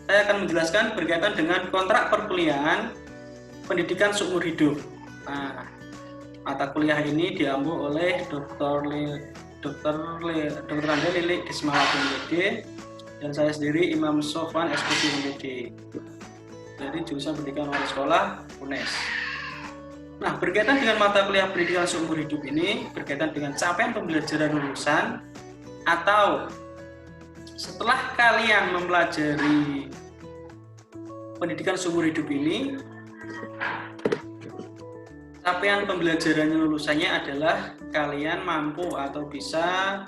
saya akan menjelaskan berkaitan dengan kontrak perkuliahan pendidikan seumur hidup. Nah, mata kuliah ini diambil oleh Dr. Anda Lilik Dismawati MD dan saya sendiri Imam Sofwan SPC MD dari jurusan pendidikan luar sekolah UNES. Nah, berkaitan dengan mata kuliah pendidikan seumur hidup ini berkaitan dengan capaian pembelajaran lulusan atau setelah kalian mempelajari pendidikan seumur hidup ini, capaian pembelajarannya lulusannya adalah kalian mampu atau bisa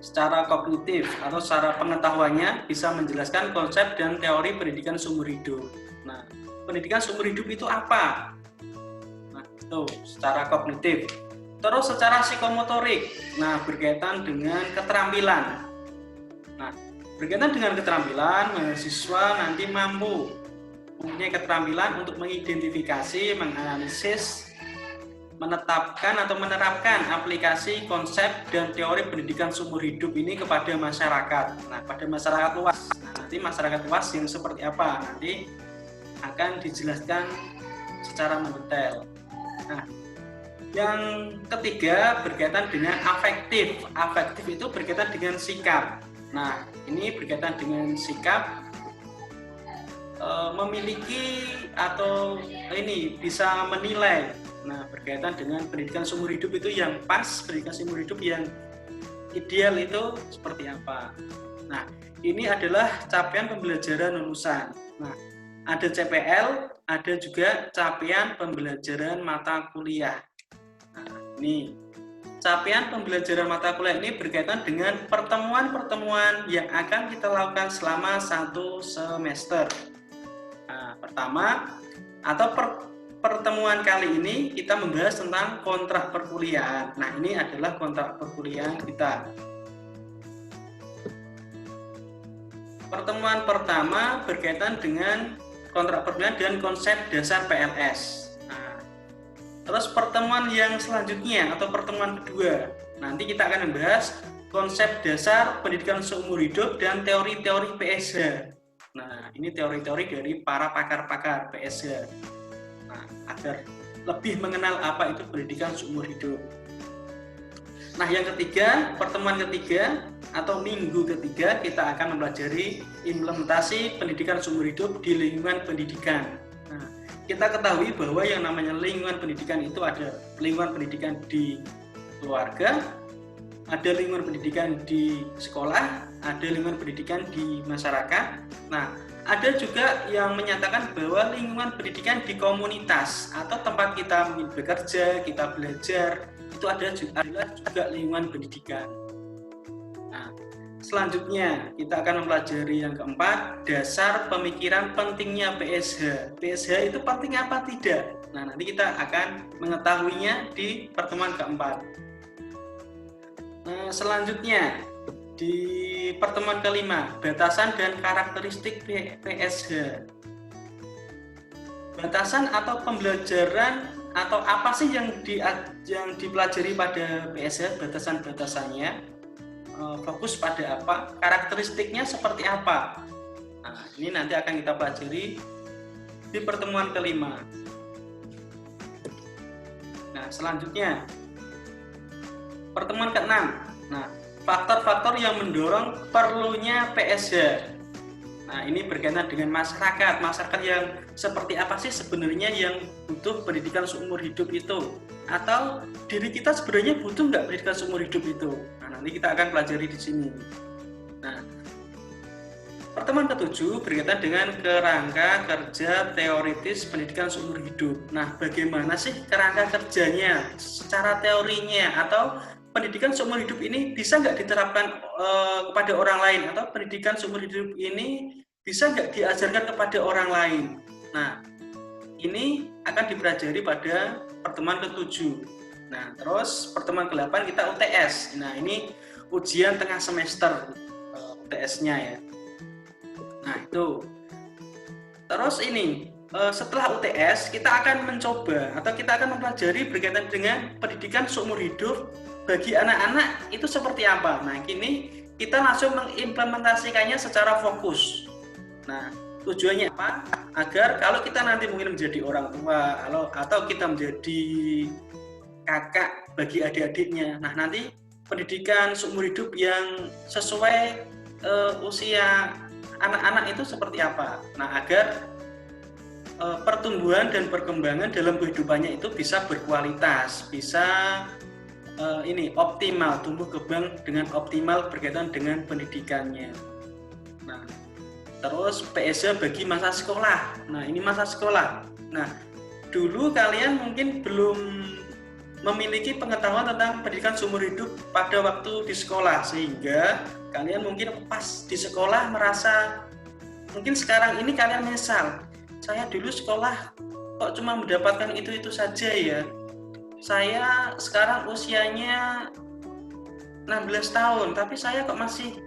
secara kognitif atau secara pengetahuannya bisa menjelaskan konsep dan teori pendidikan seumur hidup. Nah, pendidikan seumur hidup itu apa? Nah, itu secara kognitif. Terus secara psikomotorik, nah berkaitan dengan keterampilan. Nah, berkaitan dengan keterampilan, mahasiswa nanti mampu mempunyai keterampilan untuk mengidentifikasi, menganalisis, menetapkan atau menerapkan aplikasi konsep dan teori pendidikan seumur hidup ini kepada masyarakat. Nah, pada masyarakat luas. Nah, nanti masyarakat luas yang seperti apa nanti akan dijelaskan secara mendetail. Nah, yang ketiga berkaitan dengan afektif. Afektif itu berkaitan dengan sikap. Nah, ini berkaitan dengan sikap memiliki atau ini bisa menilai. Nah, berkaitan dengan pendidikan seumur hidup itu yang pas, pendidikan seumur hidup yang ideal itu seperti apa. Nah, ini adalah capaian pembelajaran lulusan. Nah, ada CPL, ada juga capaian pembelajaran mata kuliah. Nah, ini capaian pembelajaran mata kuliah ini berkaitan dengan pertemuan-pertemuan yang akan kita lakukan selama 1 semester. Nah, pertama atau pertemuan kali ini kita membahas tentang kontrak perkuliahan. Nah, ini adalah kontrak perkuliahan kita. Pertemuan pertama berkaitan dengan kontrak perkuliahan dan konsep dasar PLS. Nah, terus pertemuan yang selanjutnya atau pertemuan kedua, nanti kita akan membahas konsep dasar pendidikan seumur hidup dan teori-teori PSH. Nah, ini teori-teori dari para pakar-pakar PSH. Nah, agar lebih mengenal apa itu pendidikan seumur hidup. Nah, yang ketiga, pertemuan ketiga atau minggu ketiga kita akan mempelajari implementasi pendidikan seumur hidup di lingkungan pendidikan. Nah, kita ketahui bahwa yang namanya lingkungan pendidikan itu ada lingkungan pendidikan di keluarga, ada lingkungan pendidikan di sekolah, ada lingkungan pendidikan di masyarakat. Nah, ada juga yang menyatakan bahwa lingkungan pendidikan di komunitas atau tempat kita bekerja, kita belajar, itu adalah juga lingkungan pendidikan. Nah, selanjutnya kita akan mempelajari yang keempat, dasar pemikiran pentingnya PSH. PSH itu penting apa tidak? Nah, nanti kita akan mengetahuinya di pertemuan keempat. Nah, selanjutnya di pertemuan kelima, batasan dan karakteristik PSH. Batasan atau pembelajaran atau apa sih yang dipelajari pada PSH, batasan-batasannya, fokus pada apa, karakteristiknya seperti apa. Nah, ini nanti akan kita pelajari di pertemuan kelima. Nah, selanjutnya pertemuan keenam. Nah, faktor-faktor yang mendorong perlunya PSH. Nah, ini berkaitan dengan masyarakat. Masyarakat yang seperti apa sih sebenarnya yang butuh pendidikan seumur hidup itu? Atau diri kita sebenarnya butuh nggak pendidikan seumur hidup itu? Nah, nanti kita akan pelajari di sini. Nah, pertemuan ketujuh berkaitan dengan kerangka kerja teoritis pendidikan seumur hidup. Nah, bagaimana sih kerangka kerjanya secara teorinya, atau pendidikan seumur hidup ini bisa nggak diterapkan kepada orang lain, atau pendidikan seumur hidup ini bisa nggak diajarkan kepada orang lain. Nah, ini akan dipelajari pada pertemuan ke-7. Nah, terus pertemuan ke-8 kita UTS. Nah, ini ujian tengah semester UTS-nya ya. Nah, itu. Terus ini setelah UTS kita akan mencoba atau kita akan mempelajari berkaitan dengan pendidikan seumur hidup bagi anak-anak itu seperti apa. Nah, kini kita langsung mengimplementasikannya secara fokus. Nah, Tujuannya apa? Agar kalau kita nanti mungkin menjadi orang tua atau kita menjadi kakak bagi adik-adiknya, nah nanti pendidikan seumur hidup yang sesuai usia anak-anak itu seperti apa. Nah, agar pertumbuhan dan perkembangan dalam kehidupannya itu bisa berkualitas, bisa optimal, tumbuh kembang dengan optimal berkaitan dengan pendidikannya. Nah, terus PSH bagi masa sekolah. Nah, ini masa sekolah. Nah, dulu kalian mungkin belum memiliki pengetahuan tentang pendidikan seumur hidup pada waktu di sekolah, sehingga kalian mungkin pas di sekolah merasa, mungkin sekarang ini kalian menyesal, saya dulu sekolah kok cuma mendapatkan itu saja ya, saya sekarang usianya 16 tahun tapi saya kok masih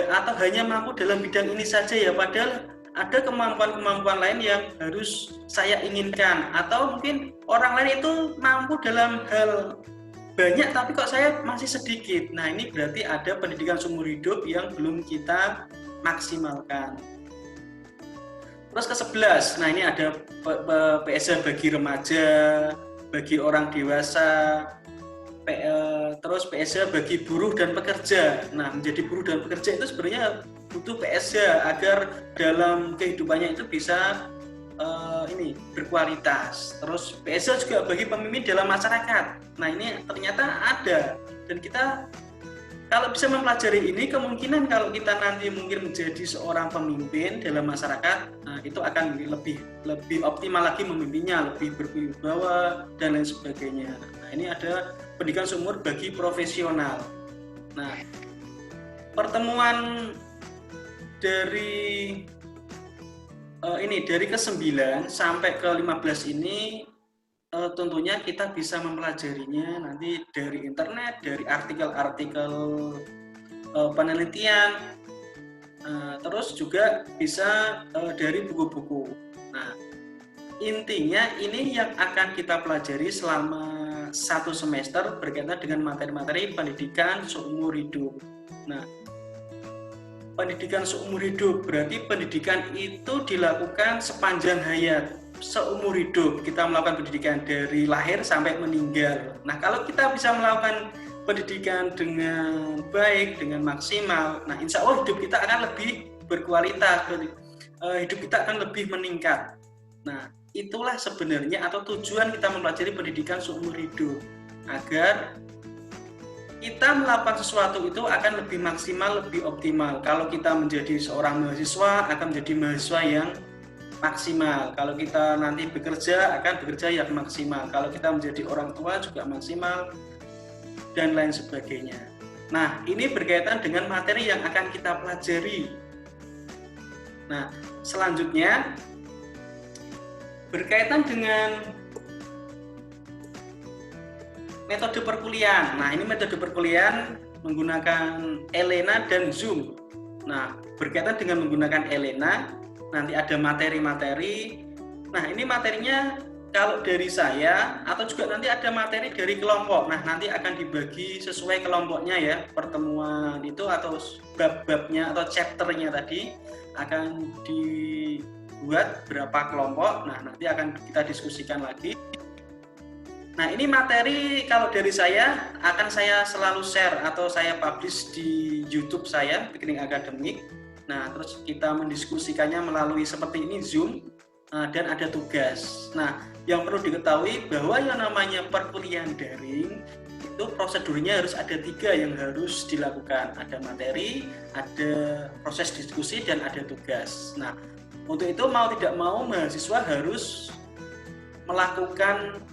atau hanya mampu dalam bidang ini saja ya, padahal ada kemampuan-kemampuan lain yang harus saya inginkan, atau mungkin orang lain itu mampu dalam hal banyak tapi kok saya masih sedikit. Nah, ini berarti ada pendidikan seumur hidup yang belum kita maksimalkan. Terus ke-11, nah ini ada PSH bagi remaja, bagi orang dewasa, terus PSH bagi buruh dan pekerja. Nah, menjadi buruh dan pekerja itu sebenarnya butuh PSH agar dalam kehidupannya itu bisa berkualitas. Terus PSH juga bagi pemimpin dalam masyarakat. Nah, ini ternyata ada, dan kita kalau bisa mempelajari ini, kemungkinan kalau kita nanti mungkin menjadi seorang pemimpin dalam masyarakat, nah itu akan lebih optimal lagi memimpinnya, lebih berwibawa dan lain sebagainya. Nah, ini ada pendidikan seumur bagi profesional. Nah, pertemuan dari dari ke-9 sampai ke-15 ini tentunya kita bisa mempelajarinya nanti dari internet, dari artikel-artikel penelitian, terus juga bisa dari buku-buku. Nah, intinya ini yang akan kita pelajari selama 1 semester berkaitan dengan materi-materi pendidikan seumur hidup. Nah, pendidikan seumur hidup berarti pendidikan itu dilakukan sepanjang hayat. Seumur hidup kita melakukan pendidikan dari lahir sampai meninggal. Nah, kalau kita bisa melakukan pendidikan dengan baik, dengan maksimal, nah insya Allah hidup kita akan lebih berkualitas, hidup kita akan lebih meningkat. Nah, itulah sebenarnya atau tujuan kita mempelajari pendidikan seumur hidup, agar kita melakukan sesuatu itu akan lebih maksimal, lebih optimal. Kalau kita menjadi seorang mahasiswa, akan menjadi mahasiswa yang maksimal. Kalau kita nanti bekerja, akan bekerja yang maksimal. Kalau kita menjadi orang tua juga maksimal, dan lain sebagainya. Nah, ini berkaitan dengan materi yang akan kita pelajari. Nah, selanjutnya berkaitan dengan metode perkuliahan. Nah, ini metode perkuliahan menggunakan Elena dan Zoom. Nah, berkaitan dengan menggunakan Elena, nanti ada materi-materi. Nah, ini materinya kalau dari saya atau juga nanti ada materi dari kelompok. Nah, nanti akan dibagi sesuai kelompoknya ya. Pertemuan itu atau bab-babnya atau chapternya tadi akan dibuat berapa kelompok. Nah, nanti akan kita diskusikan lagi. Nah, ini materi kalau dari saya akan saya selalu share atau saya publish di YouTube saya, Piknik Akademik. Nah, terus kita mendiskusikannya melalui seperti ini Zoom, dan ada tugas. Nah, yang perlu diketahui bahwa yang namanya perkuliahan daring itu prosedurnya harus ada 3 yang harus dilakukan. Ada materi, ada proses diskusi, dan ada tugas. Nah, untuk itu mau tidak mau mahasiswa harus melakukan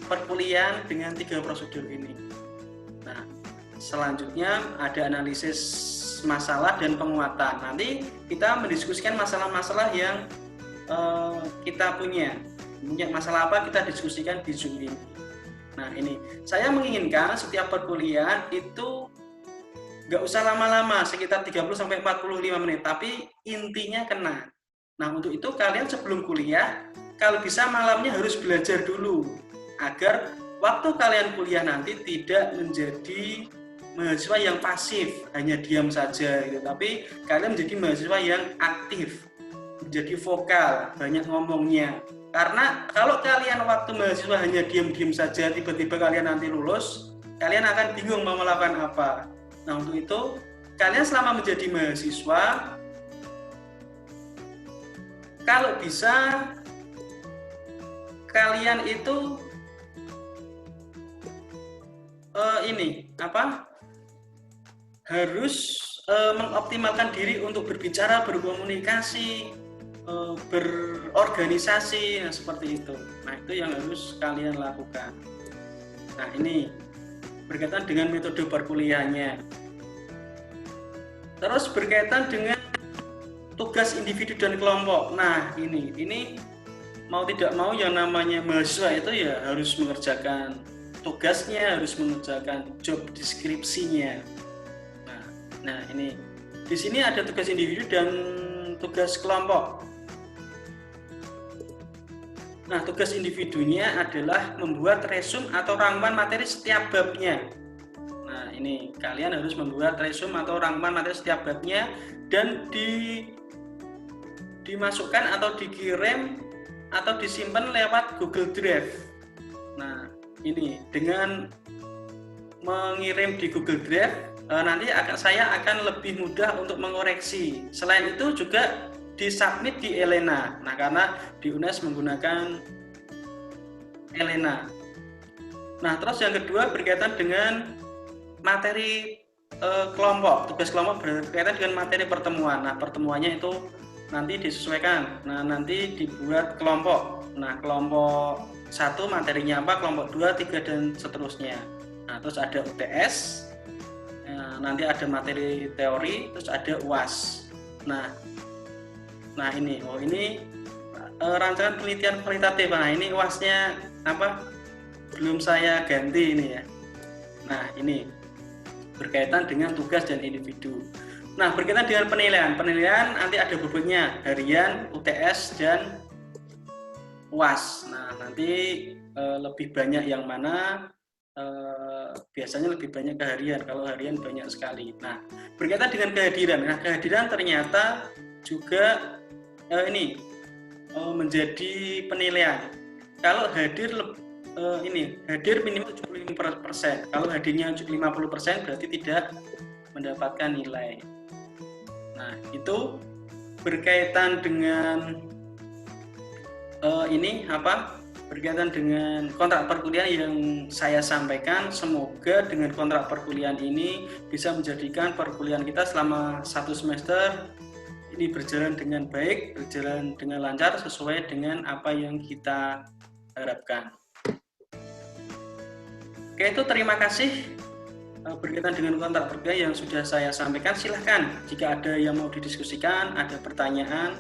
perkuliahan dengan 3 prosedur ini. Nah, selanjutnya ada analisis masalah dan penguatan. Nanti kita mendiskusikan masalah-masalah yang kita punya masalah apa, kita diskusikan di Zoom ini. Nah, ini saya menginginkan setiap perkuliahan itu nggak usah lama-lama, sekitar 30-45 menit, tapi intinya kena. Nah, untuk itu kalian sebelum kuliah, kalau bisa malamnya harus belajar dulu, agar waktu kalian kuliah nanti tidak menjadi mahasiswa yang pasif, hanya diam saja gitu. Tapi kalian menjadi mahasiswa yang aktif, menjadi vokal, banyak ngomongnya. Karena kalau kalian waktu mahasiswa hanya diam-diam saja, tiba-tiba kalian nanti lulus, kalian akan bingung mau melakukan apa. Nah, untuk itu kalian selama menjadi mahasiswa, kalau bisa kalian itu harus mengoptimalkan diri untuk berbicara, berkomunikasi, berorganisasi, nah, seperti itu. Nah, itu yang harus kalian lakukan. Nah, ini berkaitan dengan metode perkuliahannya. Terus berkaitan dengan tugas individu dan kelompok. Nah, ini mau tidak mau yang namanya mahasiswa itu ya harus mengerjakan tugasnya, harus mengerjakan job deskripsinya. Nah, ini di sini ada tugas individu dan tugas kelompok. Nah, tugas individunya adalah membuat resume atau rangkuman materi setiap babnya. Nah, ini kalian harus membuat resume atau rangkuman materi setiap babnya dan dimasukkan atau dikirim atau disimpan lewat Google Drive. Nah, ini dengan mengirim di Google Drive nanti saya akan lebih mudah untuk mengoreksi. Selain itu juga disubmit di Elena. Nah, karena di UNES menggunakan Elena. Nah, terus yang kedua berkaitan dengan materi kelompok. Tugas kelompok berkaitan dengan materi pertemuan. Nah, pertemuannya itu nanti disesuaikan. Nah, nanti dibuat kelompok. Nah, kelompok 1 materinya apa, kelompok 2, 3 dan seterusnya. Nah, terus ada UTS. Nanti ada materi teori, terus ada UAS. Nah ini rancangan penelitian kualitatif. Nah, ini UASnya apa? Belum saya ganti ini ya. Nah, ini berkaitan dengan tugas dan individu. Nah, berkaitan dengan penilaian. Penilaian nanti ada bobotnya harian, UTS dan UAS. Nah, nanti lebih banyak yang mana? Biasanya lebih banyak ke harian, kalau harian banyak sekali. Nah, berkaitan dengan kehadiran. Nah, kehadiran ternyata juga menjadi penilaian. Kalau hadir hadir minimal 75%. Kalau hadirnya 50% berarti tidak mendapatkan nilai. Nah, itu berkaitan dengan berkaitan dengan kontrak perkuliahan yang saya sampaikan. Semoga dengan kontrak perkuliahan ini bisa menjadikan perkuliahan kita selama 1 semester ini berjalan dengan baik, berjalan dengan lancar sesuai dengan apa yang kita harapkan. Oke, itu terima kasih berkaitan dengan kontrak perkuliahan yang sudah saya sampaikan. Silahkan jika ada yang mau didiskusikan, ada pertanyaan,